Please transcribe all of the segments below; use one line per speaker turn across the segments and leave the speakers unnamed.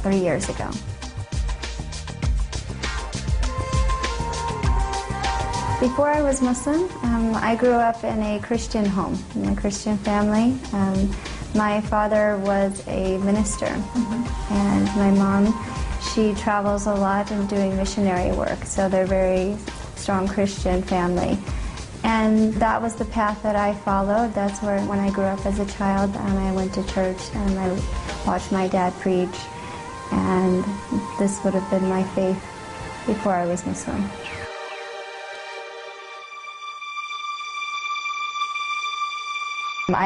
3 years ago. Before I was Muslim, I grew up in a Christian home, in a Christian family. My father was a minister, and my mom, she travels a lot and doing missionary work, so they're a very strong Christian family. And that was the path that I followed. That's where, when I grew up as a child, I went to church and I watched my dad preach, and this would have been my faith before I was Muslim.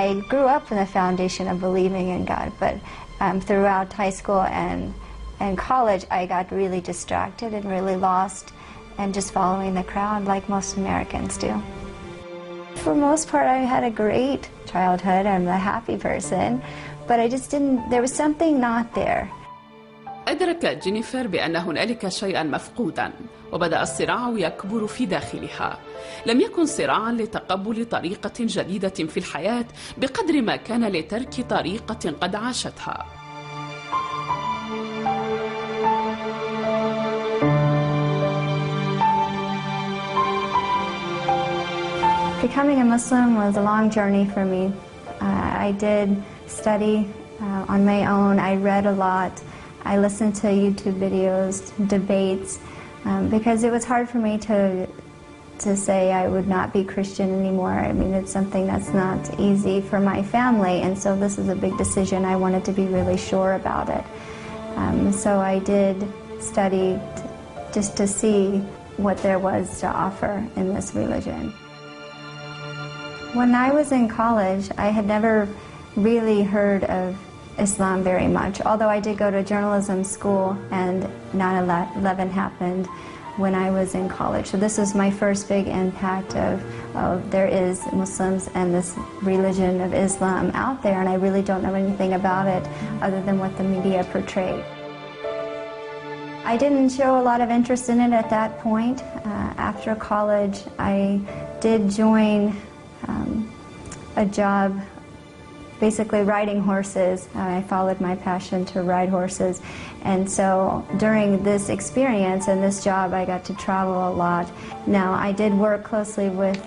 I grew up in the foundation of believing in God, but throughout high school and college, I got really distracted and really lost and just following the crowd like most Americans do. For the most part, I had a great childhood. I'm a happy person, but there was something not there.
أدركت جينيفر بأن هنالك شيئا مفقودا، وبدأ الصراع يكبر في داخلها. لم يكن صراعا لتقبل طريقة جديدة في الحياة بقدر ما كان لترك طريقة قد عاشتها.
Becoming a Muslim was a long journey for me. I did study on my own. I read a lot. I listened to YouTube videos, debates, because it was hard for me to say I would not be Christian anymore. I mean, it's something that's not easy for my family, and so this is a big decision. I wanted to be really sure about it. So I did study just to see what there was to offer in this religion. When I was in college, I had never really heard of Islam very much, although I did go to journalism school, and 9/11 happened when I was in college. So this was my first big impact of there is Muslims and this religion of Islam out there, and I really don't know anything about it other than what the media portrayed. I didn't show a lot of interest in it at that point. After college, I did join a job basically riding horses. I followed my passion to ride horses, and so during this experience and this job I got to travel a lot. Now I did work closely with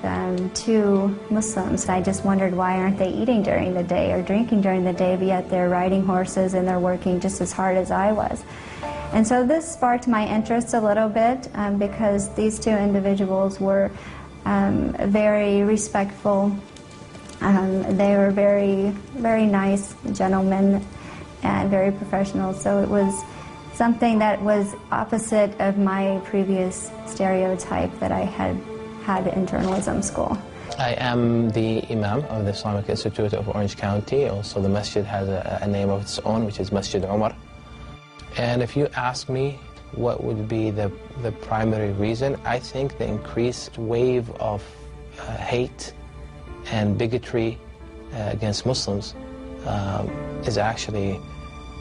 2 Muslims. I just wondered, why aren't they eating during the day or drinking during the day, but yet they're riding horses and they're working just as hard as I was. And so this sparked my interest a little bit because these 2 individuals were very respectful. They were very, very nice gentlemen and very professional. So it was something that was opposite of my previous stereotype that I had had in journalism school.
I am the Imam of the Islamic Institute of Orange County. Also, the masjid has a name of its own, which is Masjid Umar. And if you ask me what would be the primary reason, I think the increased wave of hate and bigotry against Muslims is actually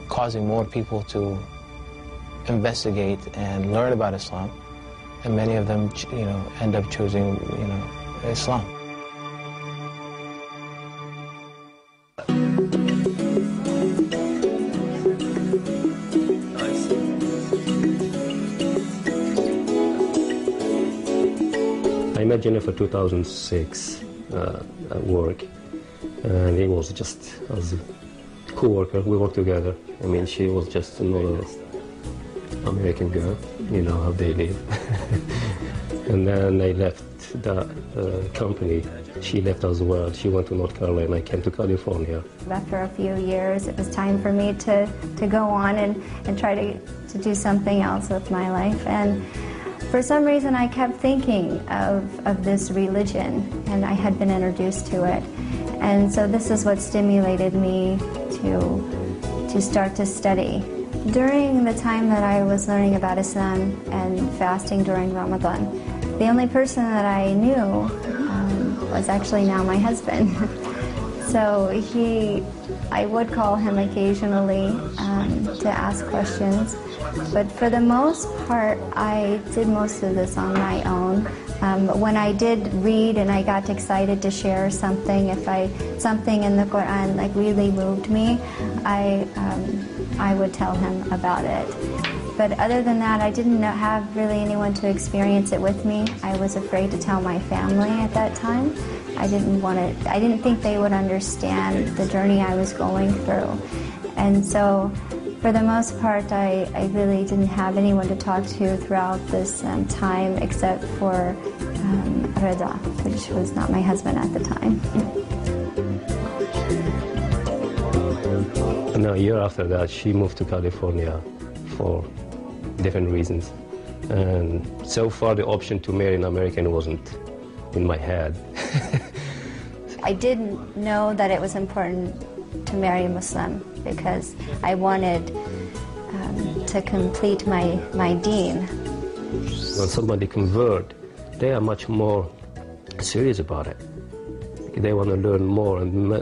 causing more people to investigate and learn about Islam, and many of them, end up choosing, Islam.
I met Jennifer 2006 at work, and it was just as a co-worker. We worked together. I mean, she was just another American girl, you know how they live. And then I left that company. She left as well. She went to North Carolina. I came to California.
After a few years, it was time for me to go on and try to do something else with my life. And for some reason, I kept thinking of this religion, and I had been introduced to it. And so this is what stimulated me to start to study. During the time that I was learning about Islam and fasting during Ramadan, the only person that I knew was actually now my husband. So I would call him occasionally to ask questions. But for the most part, I did most of this on my own. When I did read and I got excited to share something, something in the Quran really moved me, I I would tell him about it. But other than that, I didn't have really anyone to experience it with me. I was afraid to tell my family at that time. I didn't think they would understand the journey I was going through. And so, for the most part, I really didn't have anyone to talk to throughout this time except for Reda, which was not my husband at the time.
And a year after that, she moved to California for different reasons. And so far, the option to marry an American wasn't in my head.
I didn't know that it was important to marry a Muslim because I wanted to complete my deen.
When somebody converts, they are much more serious about it. They want to learn more, and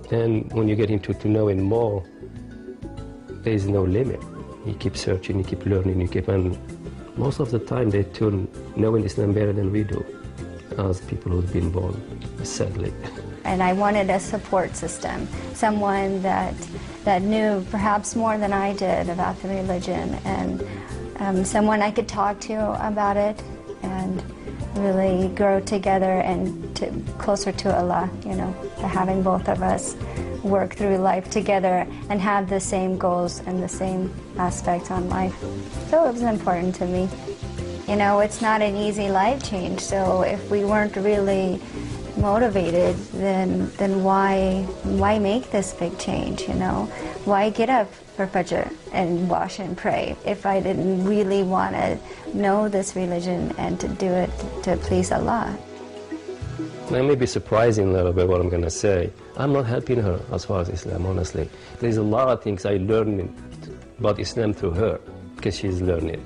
then when you get into knowing more, there is no limit. You keep searching, you keep learning, and most of the time they turn knowing Islam better than we do, as people who've been born, sadly.
And I wanted a support system, someone that knew perhaps more than I did about the religion, and someone I could talk to about it and really grow together and closer to Allah, having both of us work through life together and have the same goals and the same aspects on life. So it was important to me. It's not an easy life change, so if we weren't really motivated, then why make this big change, Why get up for Fajr and wash and pray if I didn't really want to know this religion and to do it to please Allah?
That may be surprising a little bit what I'm going to say. I'm not helping her as far as Islam, honestly. There's a lot of things I learned about Islam through her because she's learning.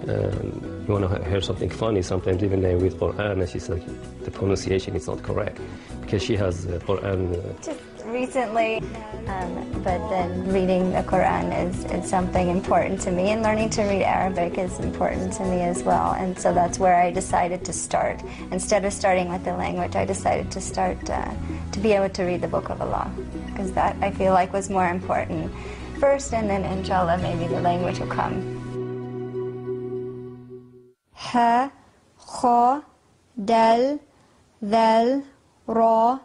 You want to hear something funny, sometimes even I read Quran and she's like, the pronunciation is not correct because she has Quran.
Just recently, but then reading the Quran is something important to me, and learning to read Arabic is important to me as well. And so that's where I decided to start. Instead of starting with the language, I decided to start to be able to read the Book of Allah, because that I feel like was more important first, and then inshallah maybe the language will come. Ha, Kha, Dal, Dhal, Ra,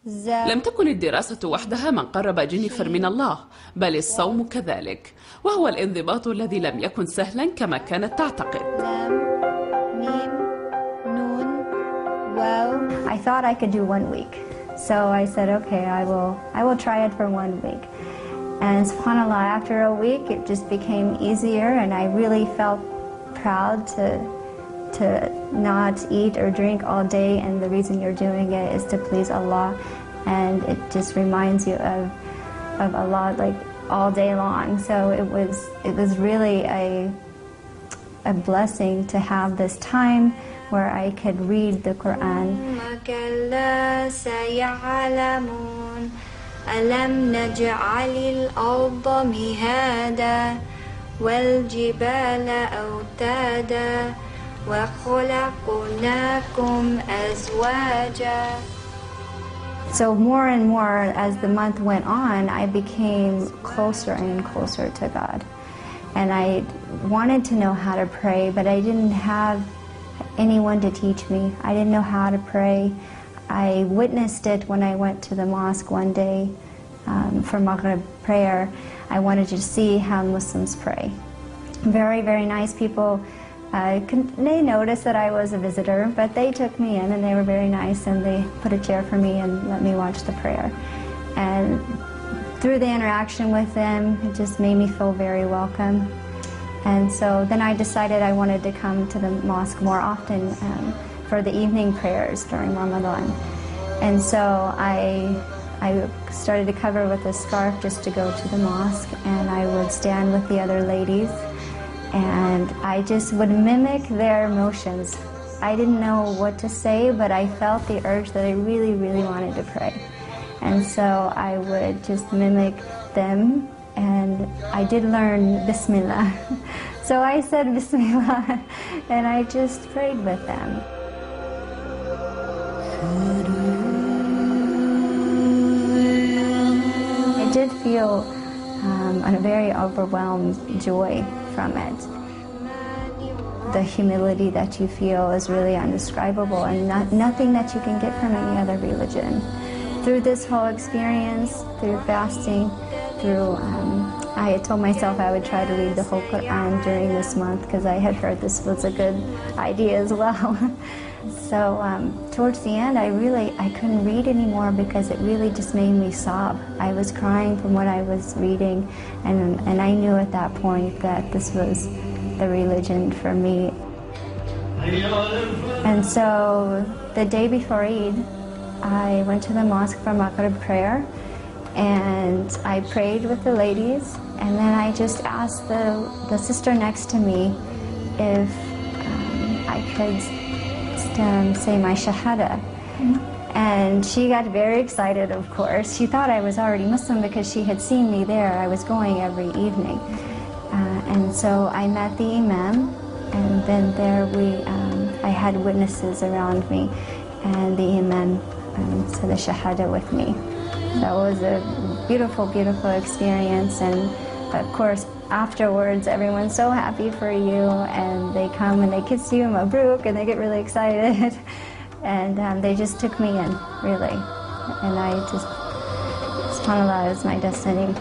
Za.
لم تكن الدراسة وحدها من قرب جينيفر من الله، بل الصوم كذلك، وهو الانضباط الذي لم يكن سهلا كما كانت تعتقد.
I thought I could do 1 week, so I said, okay, I will try it for 1 week. And subhanAllah, after a week, it just became easier, and I really felt proud to not eat or drink all day, and the reason you're doing it is to please Allah, and it just reminds you of Allah like all day long. So it was really a blessing to have this time where I could read the Quran. ألم نجعل الأرض مهادا والجبال أوتادا وخلقناكم أزواجا. So more and more as the month went on, I became closer and closer to God. And I wanted to know how to pray, but I didn't have anyone to teach me. I didn't know how to pray. I witnessed it when I went to the mosque one day for Maghrib prayer. I wanted to see how Muslims pray. Very, very nice people. They noticed that I was a visitor, but they took me in and they were very nice, and they put a chair for me and let me watch the prayer. And through the interaction with them, it just made me feel very welcome. And so then I decided I wanted to come to the mosque more often for the evening prayers during Ramadan. And so I started to cover with a scarf just to go to the mosque, and I would stand with the other ladies, and I just would mimic their motions. I didn't know what to say, but I felt the urge that I really, really wanted to pray. And so I would just mimic them, and I did learn Bismillah. So I said Bismillah, and I just prayed with them. I did feel a very overwhelmed joy from it. The humility that you feel is really indescribable, and nothing that you can get from any other religion. Through this whole experience, through fasting, I had told myself I would try to read the whole Quran during this month because I had heard this was a good idea as well. So towards the end, I couldn't read anymore because it really just made me sob. I was crying from what I was reading, and I knew at that point that this was the religion for me. And so the day before Eid, I went to the mosque for Maghrib prayer, and I prayed with the ladies, and then I just asked the sister next to me if I could say my shahada. And she got very excited, of course. She thought I was already Muslim because she had seen me there. I was going every evening. And so I met the imam, and then there I had witnesses around me, and the imam said the shahada with me. That was a beautiful, beautiful experience, and of course afterwards everyone's so happy for you, and they come and they kiss you, mabruk, and they get really excited. And they just took me in, really. And I just, subhanAllah, is my destiny.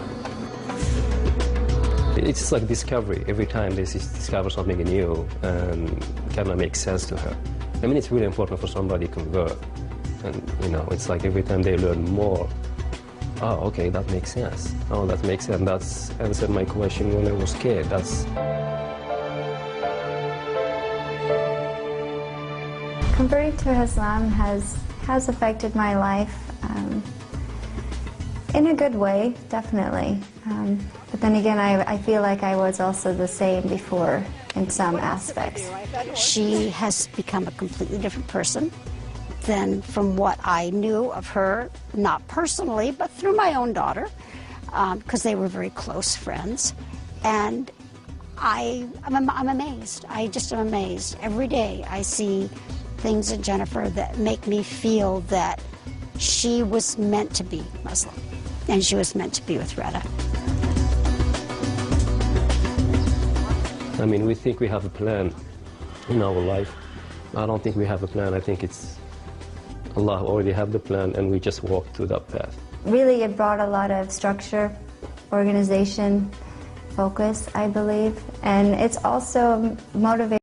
It's just like discovery. Every time they discover something new, and kind of makes sense to her. I mean, it's really important for somebody to convert. And, you know, it's like every time they learn more, oh, okay, that makes sense. Oh, that makes sense. That's answered my question when I was a kid.
Converting to Islam has affected my life in a good way, definitely. But then again, I feel like I was also the same before in some aspects.
She has become a completely different person than from what I knew of her, not personally, but through my own daughter, because they were very close friends. And I'm amazed. I just am amazed. Every day I see things in Jennifer that make me feel that she was meant to be Muslim, and she was meant to be with Reda.
I mean, we think we have a plan in our life. I don't think we have a plan. I think it's Allah already have the plan, and we just walk through that path.
Really, it brought a lot of structure, organization, focus, I believe, and it's also motivating.